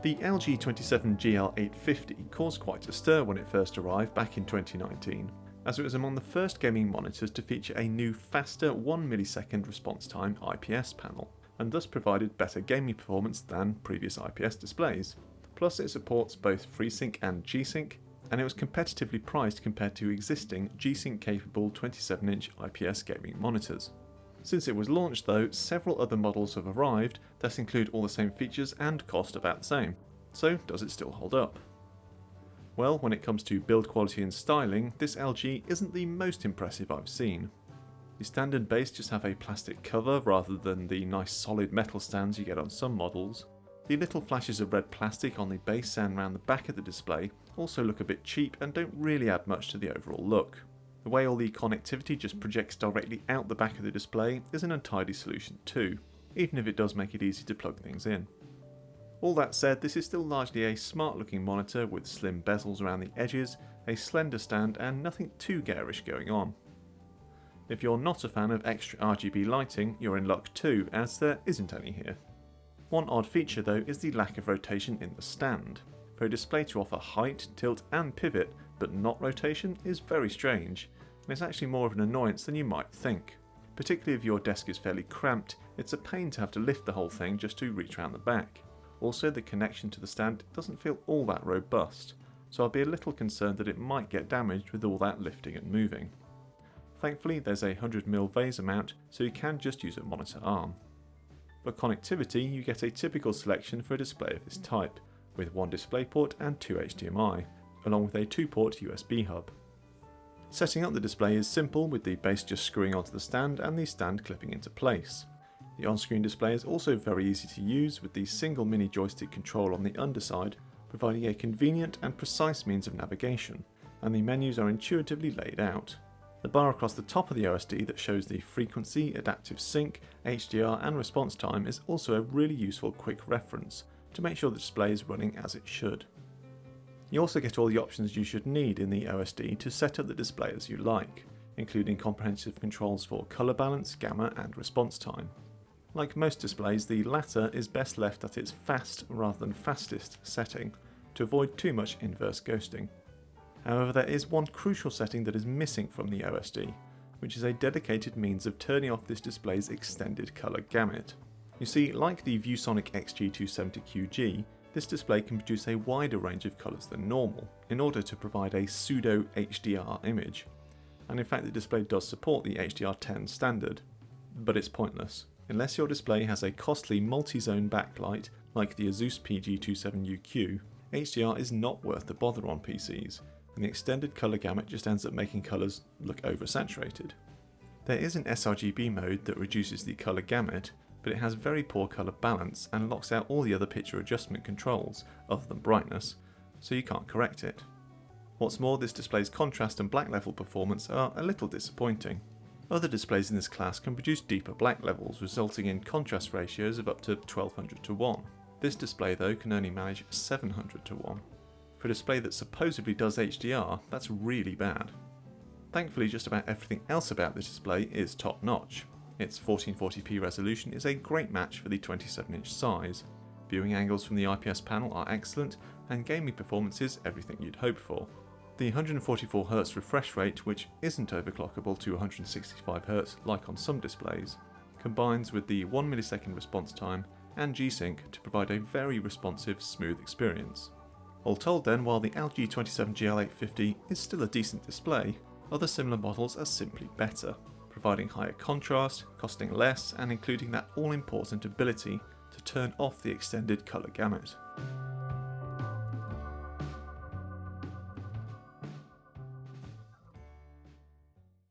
The LG 27GL850 caused quite a stir when it first arrived back in 2019, as it was among the first gaming monitors to feature a new faster 1 millisecond response time IPS panel, and thus provided better gaming performance than previous IPS displays. Plus it supports both FreeSync and G-Sync, and it was competitively priced compared to existing G-Sync capable 27-inch IPS gaming monitors. Since it was launched though, several other models have arrived that include all the same features and cost about the same. So does it still hold up? Well, when it comes to build quality and styling, this LG isn't the most impressive I've seen. The standard base just have a plastic cover rather than the nice solid metal stands you get on some models. The little flashes of red plastic on the base and around the back of the display also look a bit cheap and don't really add much to the overall look. The way all the connectivity just projects directly out the back of the display is an untidy solution too, even if it does make it easy to plug things in. All that said, this is still largely a smart looking monitor with slim bezels around the edges, a slender stand and nothing too garish going on. If you're not a fan of extra RGB lighting, you're in luck too, as there isn't any here. One odd feature though is the lack of rotation in the stand. For a display to offer height, tilt and pivot, but not rotation is very strange, and it's actually more of an annoyance than you might think. Particularly if your desk is fairly cramped, it's a pain to have to lift the whole thing just to reach around the back. Also, the connection to the stand doesn't feel all that robust, so I'll be a little concerned that it might get damaged with all that lifting and moving. Thankfully there's a 100mm VESA mount, so you can just use a monitor arm. For connectivity, you get a typical selection for a display of this type, with one DisplayPort and two HDMI, along with a 2-port USB hub. Setting up the display is simple, with the base just screwing onto the stand and the stand clipping into place. The on-screen display is also very easy to use, with the single mini joystick control on the underside, providing a convenient and precise means of navigation, and the menus are intuitively laid out. The bar across the top of the OSD that shows the frequency, adaptive sync, HDR and response time is also a really useful quick reference to make sure the display is running as it should. You also get all the options you should need in the OSD to set up the display as you like, including comprehensive controls for colour balance, gamma and response time. Like most displays, the latter is best left at its fast rather than fastest setting to avoid too much inverse ghosting. However, there is one crucial setting that is missing from the OSD, which is a dedicated means of turning off this display's extended colour gamut. You see, like the ViewSonic XG270QG, this display can produce a wider range of colours than normal, in order to provide a pseudo HDR image, and in fact the display does support the HDR10 standard, but it's pointless. Unless your display has a costly multi-zone backlight like the Asus PG27UQ, HDR is not worth the bother on PCs, and the extended colour gamut just ends up making colours look oversaturated. There is an sRGB mode that reduces the colour gamut, but it has very poor colour balance and locks out all the other picture adjustment controls, other than brightness, so you can't correct it. What's more, this display's contrast and black level performance are a little disappointing. Other displays in this class can produce deeper black levels, resulting in contrast ratios of up to 1200 to 1. This display though can only manage 700 to 1. For a display that supposedly does HDR, that's really bad. Thankfully, just about everything else about this display is top notch. Its 1440p resolution is a great match for the 27-inch size. Viewing angles from the IPS panel are excellent, and gaming performance is everything you'd hope for. The 144Hz refresh rate, which isn't overclockable to 165Hz like on some displays, combines with the 1 millisecond response time and G-Sync to provide a very responsive, smooth experience. All told then, while the LG 27GL850 is still a decent display, other similar models are simply better, providing higher contrast, costing less, and including that all-important ability to turn off the extended colour gamut.